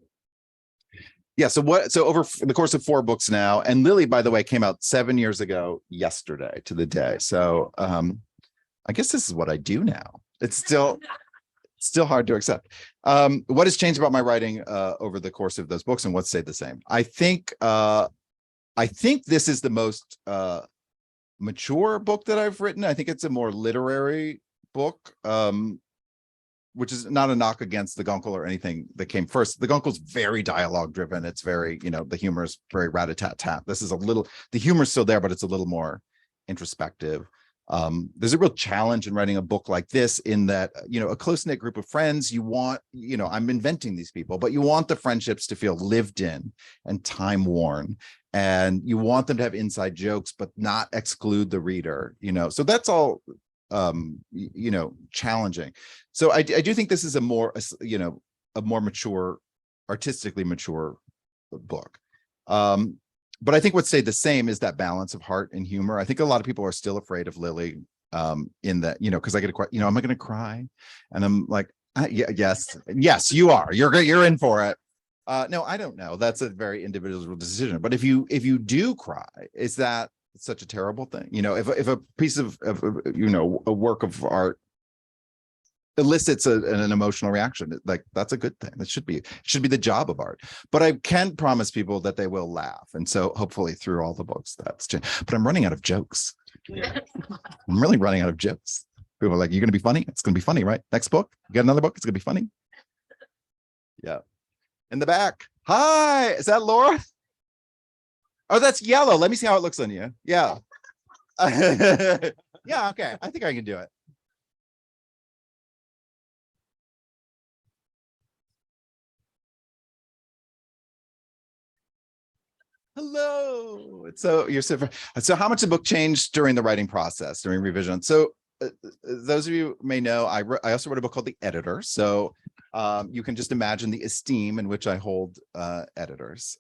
C: Yeah. So over the course of 4 books now, and Lily, by the way, came out 7 years ago yesterday to the day. So I guess this is what I do now. It's still hard to accept. What has changed about my writing over the course of those books, and what stayed the same? I think this is the most mature book that I've written. I think it's a more literary book, which is not a knock against the Guncle or anything that came first. The Guncle's very dialogue driven. It's very, the humor is very rat-a-tat-tat. This is the humor's still there, but it's a little more introspective. There's a real challenge in writing a book like this, in that, a close-knit group of friends, you want, I'm inventing these people, but you want the friendships to feel lived in and time-worn, and you want them to have inside jokes, but not exclude the reader, so that's all, challenging. So I do think this is a more mature, artistically mature book. But I think what stayed the same is that balance of heart and humor. I think a lot of people are still afraid of Lily, in that, because I get a question, am I going to cry? And I'm like, yes, you are. You're in for it. No, I don't know. That's a very individual decision. But if you do cry, is that such a terrible thing? If a piece of a work of art elicits an emotional reaction, like, that's a good thing. It should be the job of art. But I can promise people that they will laugh, and so hopefully through all the books that's changed. But I'm running out of jokes. I'm really running out of jokes. People are like, you're gonna be funny? It's gonna be funny, right? Next book, you got another book, it's gonna be funny. Yeah. In the back. Hi, is that Laura? Oh, that's yellow. Let me see how it looks on you. Yeah. Yeah, okay, I think I can do it. Hello. So you're so how much the book changed during the writing process, during revision? So those of you may know, I also wrote a book called The Editor. So you can just imagine the esteem in which I hold editors,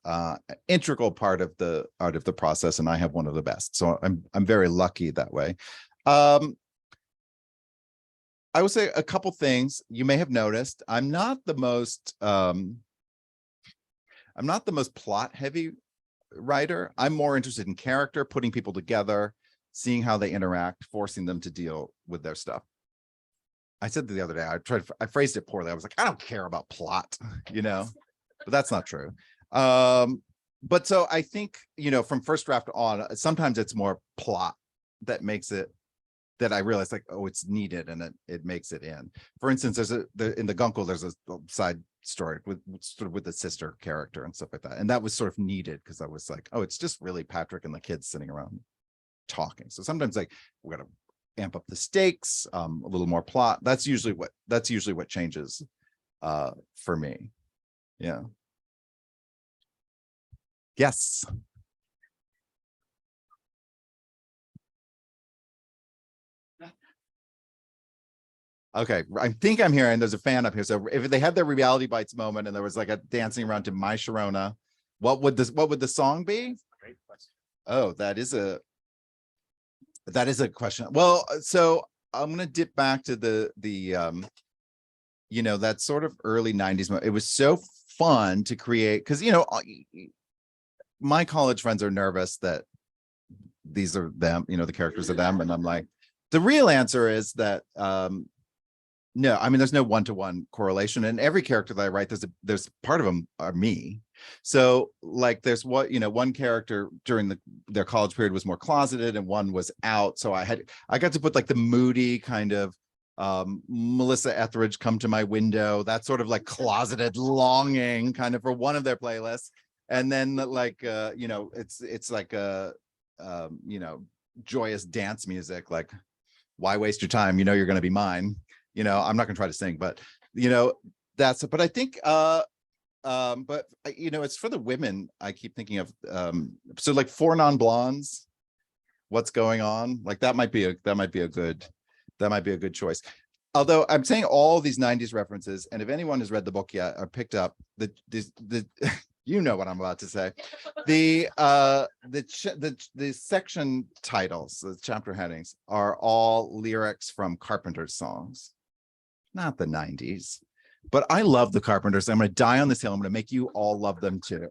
C: integral part of the process, and I have one of the best. So I'm very lucky that way. I would say a couple things you may have noticed. I'm not the most plot heavy writer. I'm more interested in character, putting people together, seeing how they interact, forcing them to deal with their stuff. I said the other day, I phrased it poorly. I was like, I don't care about plot, but that's not true. But so I think, from first draft on, sometimes it's more plot that makes it, that I realized like, oh, it's needed, and it makes it in. For instance, in the Gunkel, there's a side story with the sister character and stuff like that. And that was sort of needed because I was like, oh, it's just really Patrick and the kids sitting around talking. So sometimes like we're gonna amp up the stakes, a little more plot. That's usually what changes for me. Yeah. Yes. Okay, I think I'm hearing there's a fan up here. So if they had their Reality Bites moment and there was like a dancing around to My Sharona, what would the song be?
F: Great question.
C: Oh, that is a question. Well, so I'm gonna dip back to the that sort of early 90s moment. It was so fun to create because my college friends are nervous that these are them, the characters are them, and I'm like, the real answer is that no, I mean, there's no one-to-one correlation, and every character that I write, there's part of them are me. So like there's one character during their college period was more closeted and one was out. So I got to put like the moody kind of Melissa Etheridge Come to My Window, that sort of like closeted longing kind of for one of their playlists. And then like it's like a joyous dance music, like why waste your time? You're going to be mine. I'm not gonna try to sing, but but I think but it's for the women. I keep thinking of so like Four Non-Blondes, What's Going On, like that might be a good choice. Although I'm saying all these 90s references, and if anyone has read the book yet or picked up the you know what I'm about to say, the section titles, the chapter headings are all lyrics from Carpenter's songs. Not the 90s, but I love the Carpenters. I'm going to die on this hill. I'm going to make you all love them too.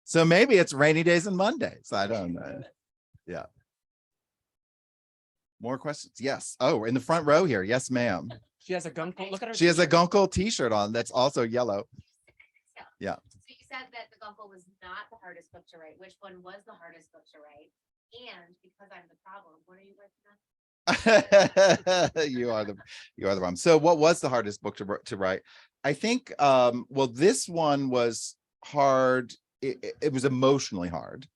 C: So maybe it's Rainy Days and Mondays. I don't know. Yeah. More questions? Yes. Oh, in the front row here. Yes, ma'am.
B: She has a Gunkel. Look at her.
C: She has a Gunkel t-shirt on that's also yellow. Yeah.
E: So you said that the Gunkel was not the hardest book to write. Which one was the hardest book to write? And because I'm the problem, what are you working on?
C: you are the one. So what was the hardest book to write? I think well, this one was hard. It was emotionally hard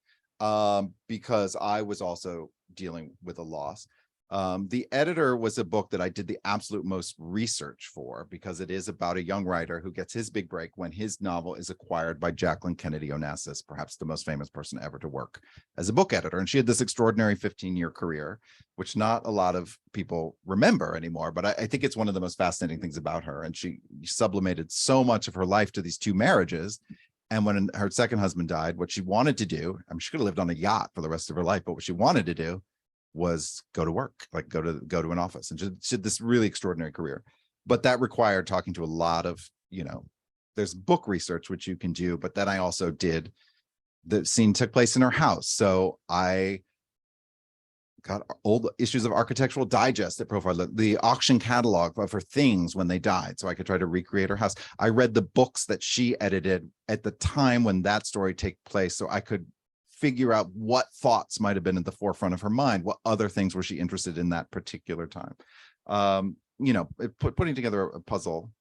C: because I was also dealing with a loss. The Editor was a book that I did the absolute most research for because it is about a young writer who gets his big break when his novel is acquired by Jacqueline Kennedy Onassis, perhaps the most famous person ever to work as a book editor. And she had this extraordinary 15-year career, which not a lot of people remember anymore, but I think it's one of the most fascinating things about her. And she sublimated so much of her life to these two marriages. And when her second husband died, what she wanted to do, I mean, she could have lived on a yacht for the rest of her life, but what she wanted to do was go to work, like go to an office, and she had this really extraordinary career. But that required talking to a lot of, there's book research, which you can do, but then I also did, the scene took place in her house. So I got old issues of Architectural Digest that profiled the auction catalog of her things when they died, so I could try to recreate her house. I read the books that she edited at the time when that story took place, so I could figure out what thoughts might have been at the forefront of her mind, what other things was she interested in that particular time. Putting together a puzzle,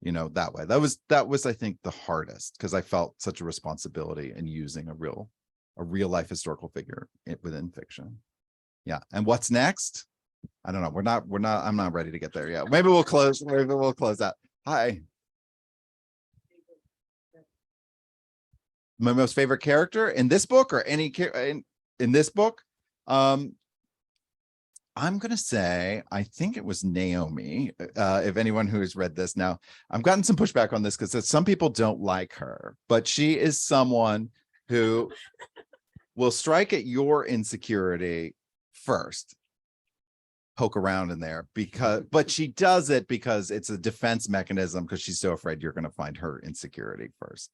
C: that way. That was, I think, the hardest, because I felt such a responsibility in using a real life historical figure within fiction. Yeah. And what's next? I don't know. I'm not ready to get there yet. Maybe we'll close out. Hi. my most favorite character in this book or any in this book. I'm going to say, I think it was Naomi. If anyone who has read this now, I've gotten some pushback on this because some people don't like her, but she is someone who will strike at your insecurity first, poke around in there but she does it because it's a defense mechanism because she's so afraid you're going to find her insecurity first.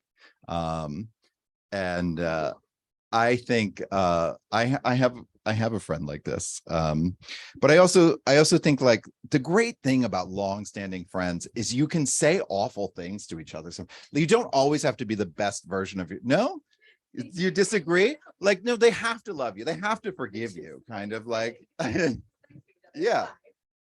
C: I think I have a friend like this. But I also think like the great thing about long-standing friends is you can say awful things to each other. So you don't always have to be the best version of you. No, you disagree? Like, no, they have to love you. They have to forgive you, kind of like, yeah.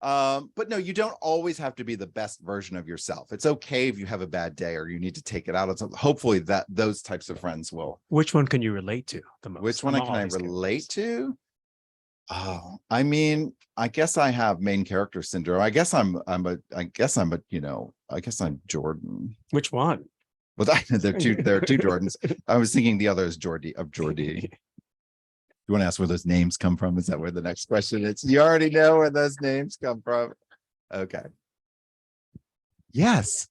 C: But no, you don't always have to be the best version of yourself. It's okay if you have a bad day or you need to take it out on something. Hopefully that those types of friends will.
B: Which one can you relate to the most?
C: Which one can I relate to? Oh, I mean, I guess I have main character syndrome. I guess I'm Jordan.
B: Which one?
C: Well, there are two Jordans. I was thinking the other is Jordy. You want to ask where those names come from? Is that where the next question is? You already know where those names come from. Okay. Yes.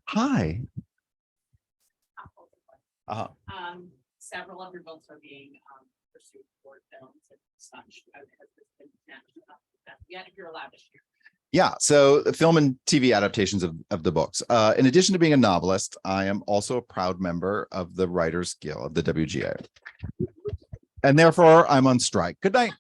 C: Hi.
G: Several of your books are being pursued for films and such. Has this been yet if you're allowed to share?
C: Yeah, so film and TV adaptations of the books. In addition to being a novelist, I am also a proud member of the Writers Guild of the WGA. And therefore, I'm on strike. Good night.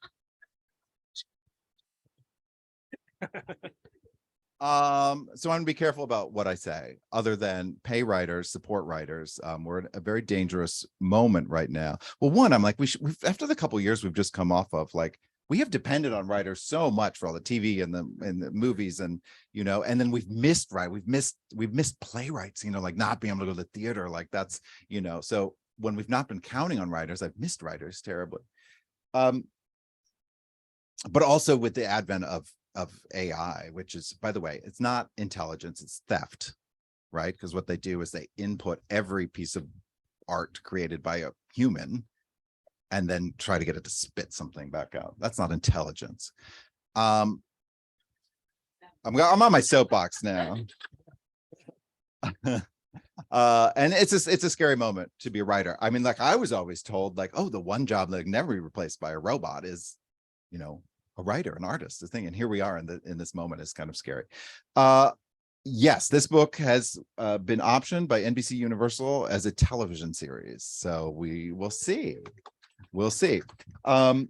C: So I'm gonna be careful about what I say, other than pay writers, support writers. We're in a very dangerous moment right now. Well, one, I'm like, we've after the couple of years we've just come off of, like, we have depended on writers so much for all the TV and the movies, and and then we've missed playwrights, like not being able to go to the theater, like that's, so when we've not been counting on writers, I've missed writers terribly. But also with the advent of AI, which is, by the way, it's not intelligence, it's theft, right? Because what they do is they input every piece of art created by a human and then try to get it to spit something back out. That's not intelligence. I'm on my soapbox now. And it's a scary moment to be a writer. I mean, like, I was always told, like, oh, the one job that can never be replaced by a robot is, a writer, an artist, the thing. And here we are in this moment. Is kind of scary. Yes, this book has been optioned by NBC Universal as a television series. So we will see. We'll see. Don't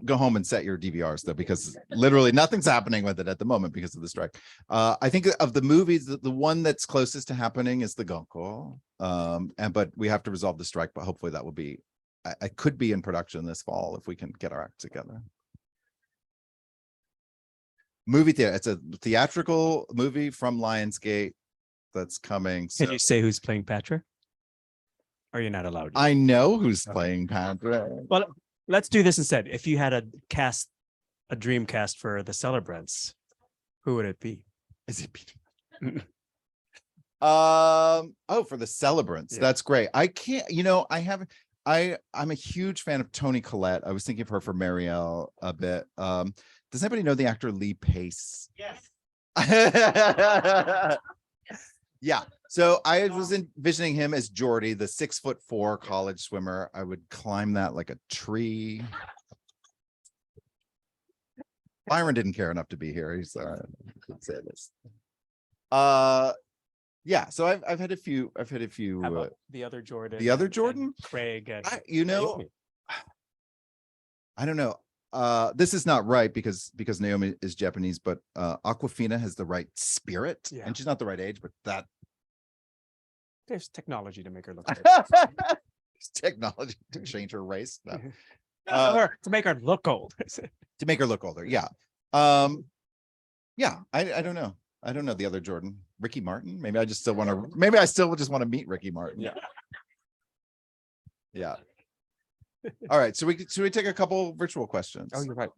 C: go home and set your DVRs though, because literally nothing's happening with it at the moment because of the strike. I think of the movies, the one that's closest to happening is the Gonco. But we have to resolve the strike, but hopefully that will be, I could be in production this fall if we can get our act together. Movie theater. It's a theatrical movie from Lionsgate that's coming.
B: Can you say who's playing Patrick? Or you're not allowed?
C: I know who's playing Patrick.
B: Well, let's do this instead. If you had a dream cast for the Celebrants, who would it be?
C: Is it Peter? For the Celebrants. Yeah. That's great. I can't, I'm a huge fan of Toni Collette. I was thinking of her for Marielle a bit. Does anybody know the actor Lee Pace?
F: Yes.
C: Yeah. So I was envisioning him as Jordy, the 6'4" college swimmer. I would climb that like a tree. Byron didn't care enough to be here. He's say this. Yeah. So I've had a few.
B: How about the other Jordan?
C: The other Jordan,
B: Craig. And
C: I don't know. This is not right because Naomi is Japanese, but Awkwafina has the right spirit, and she's not the right age, but that.
B: There's technology to make her look.
C: There's technology to change her race. No.
B: To make her look old.
C: To make her look older. Yeah. Yeah. I don't know. I don't know the other Jordan. Ricky Martin. Maybe I still just want to meet Ricky Martin.
B: Yeah.
C: Yeah. All right. So should we take a couple virtual questions?
B: Oh, you're right.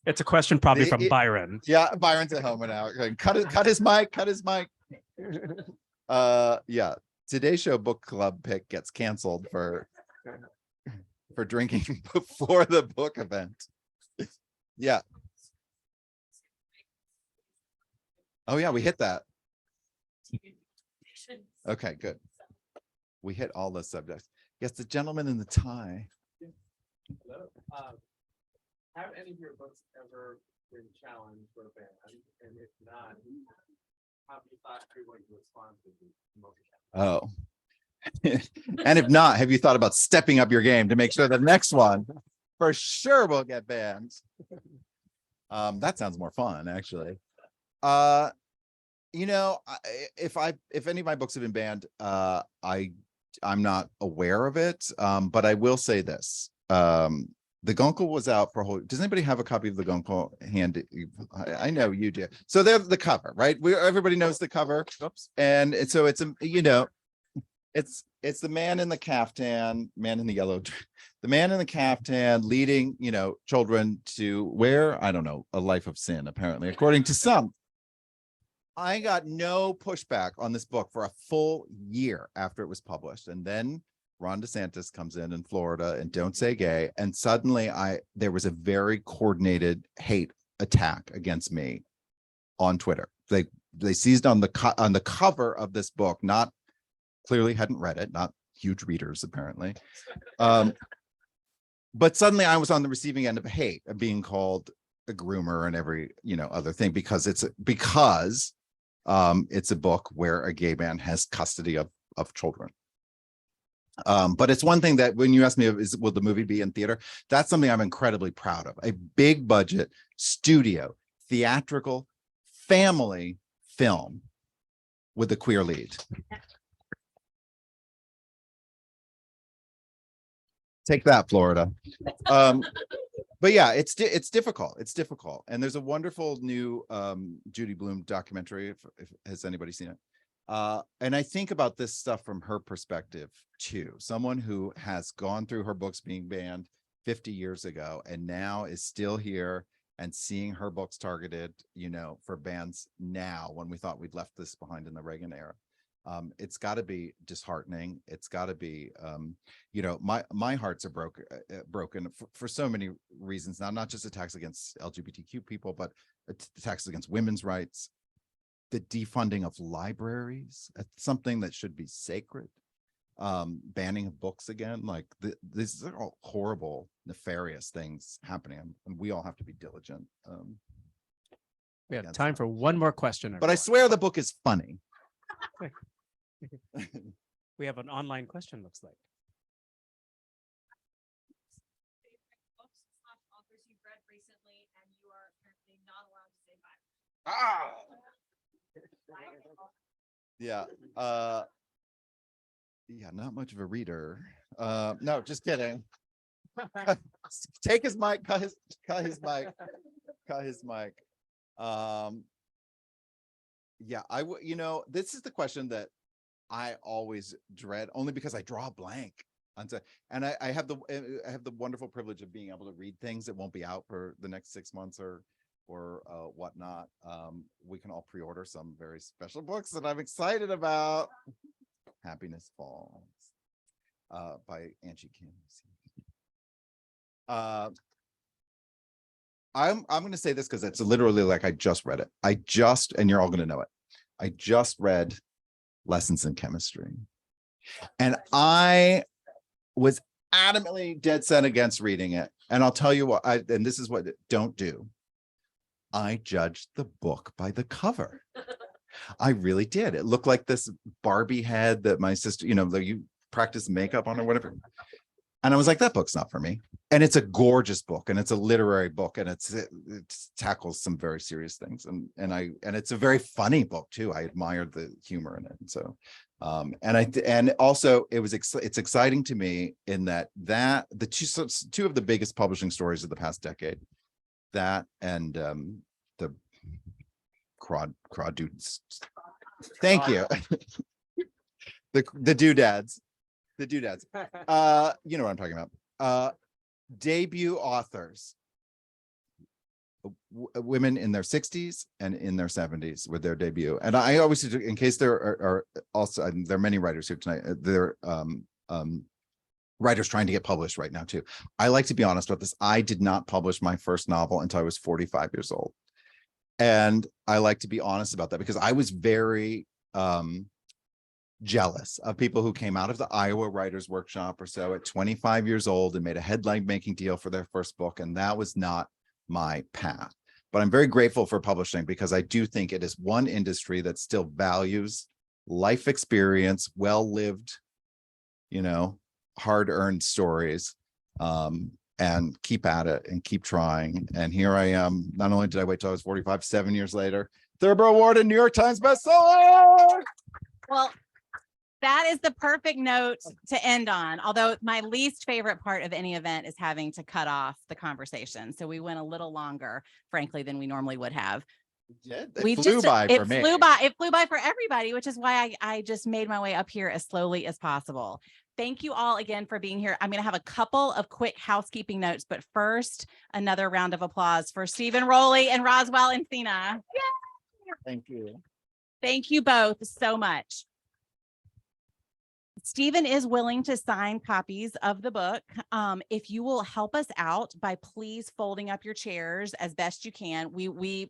B: It's a question probably
C: The-
B: from
C: it-
B: Byron.
C: Yeah, Byron's at home now. Going, cut his mic, cut his mic. Yeah. Today's Show book club pick gets canceled for drinking before the book event. Yeah. Oh yeah, we hit that. Okay, good. We hit all the subjects. Yes, the gentleman in the tie.
F: Hello. Have any of your books ever been challenged or banned? And if not, have you thought through what your response would be?
C: Oh. And if not, have you thought about stepping up your game to make sure the next one for sure will get banned? That sounds more fun, actually. You know, if any of my books have been banned, I'm not aware of it. But I will say this. The Gunkel was out for a whole. Does anybody have a copy of the Gunkel handy? I know you do. So they're the cover, right? Everybody knows the cover.
B: Oops.
C: And so it's you know, it's the man in the caftan, man in the yellow, the man in the caftan leading, you know, children to where, I don't know, a life of sin, apparently, according to some. I got no pushback on this book for a full year after it was published. And then Ron DeSantis comes in Florida and Don't Say Gay. And suddenly there was a very coordinated hate attack against me on Twitter. They seized on the cover of this book, not clearly hadn't read it, not huge readers, apparently. But suddenly I was on the receiving end of hate of being called a groomer and every, you know, other thing, because it's a book where a gay man has custody of children. But it's one thing that when you ask me, will the movie be in theater? That's something I'm incredibly proud of. A big budget studio, theatrical, family film with a queer lead. Take that, Florida. But yeah, it's difficult. It's difficult. And there's a wonderful new Judy Blume documentary, if has anybody seen it? And I think about this stuff from her perspective too. Someone who has gone through her books being banned 50 years ago and now is still here and seeing her books targeted, you know, for bans now when we thought we'd left this behind in the Reagan era. It's got to be disheartening. It's got to be, you know, my hearts are broken for so many reasons now, not just attacks against LGBTQ people, but attacks against women's rights, the defunding of libraries, something that should be sacred, banning of books again. Like these are all horrible, nefarious things happening, and we all have to be diligent.
B: We have time for one more question.
C: But I swear the book is funny.
B: We have an online question, looks like.
E: Books / authors you've read recently and you are currently not allowed to say bye.
C: Yeah, not much of a reader. No, just kidding. Take his mic, cut his mic. Yeah, you know, this is the question that I always dread, only because I draw a blank. And I have the wonderful privilege of being able to read things that won't be out for the next 6 months or whatnot. We can all pre-order some very special books that I'm excited about. Happiness Falls by Angie Kim. I'm going to say this because it's literally like I just read it. And you're all going to know it. I just read Lessons in Chemistry. And I was adamantly dead set against reading it. And I'll tell you what, and this is what don't do. I judged the book by the cover. I really did. It looked like this Barbie head that my sister, you know, you practice makeup on or whatever. And I was like, that book's not for me. And it's a gorgeous book, and it's a literary book, and it tackles some very serious things. And it's a very funny book too. I admired the humor in it. And so, and also it's exciting to me in that the two of the biggest publishing stories of the past decade, that and the Crowd dudes. Thank you. the doodads. The doodads. You know what I'm talking about. Debut authors women in their 60s and in their 70s with their debut. And I always, in case there are also, and there are many writers here tonight, there writers trying to get published right now too. I like to be honest about this. I did not publish my first novel until I was 45 years old. And I like to be honest about that because I was very jealous of people who came out of the Iowa Writers Workshop or so at 25 years old and made a headline making deal for their first book. And that was not my path. But I'm very grateful for publishing because I do think it is one industry that still values life experience, well-lived, hard-earned stories, and keep at it and keep trying. And here I am. Not only did I wait till I was 45, 7 years later, Thurber Award and New York Times bestseller.
A: Well, that is the perfect note to end on. Although my least favorite part of any event is having to cut off the conversation. So we went a little longer, frankly, than we normally would have.
C: It flew by for me.
A: It flew by for everybody, which is why I just made my way up here as slowly as possible. Thank you all again for being here. I'm going to have a couple of quick housekeeping notes, but first, another round of applause for Steven Rowley and Roswell Encina. Yay!
C: Thank you.
A: Thank you both so much. Steven is willing to sign copies of the book. If you will help us out by please folding up your chairs as best you can.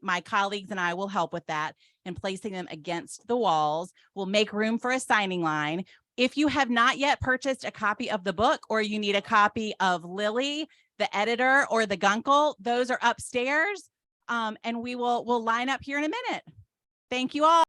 A: My colleagues and I will help with that and placing them against the walls. We'll make room for a signing line. If you have not yet purchased a copy of the book or you need a copy of Lily, the editor, or the Gunkel, those are upstairs. And we'll line up here in a minute. Thank you all.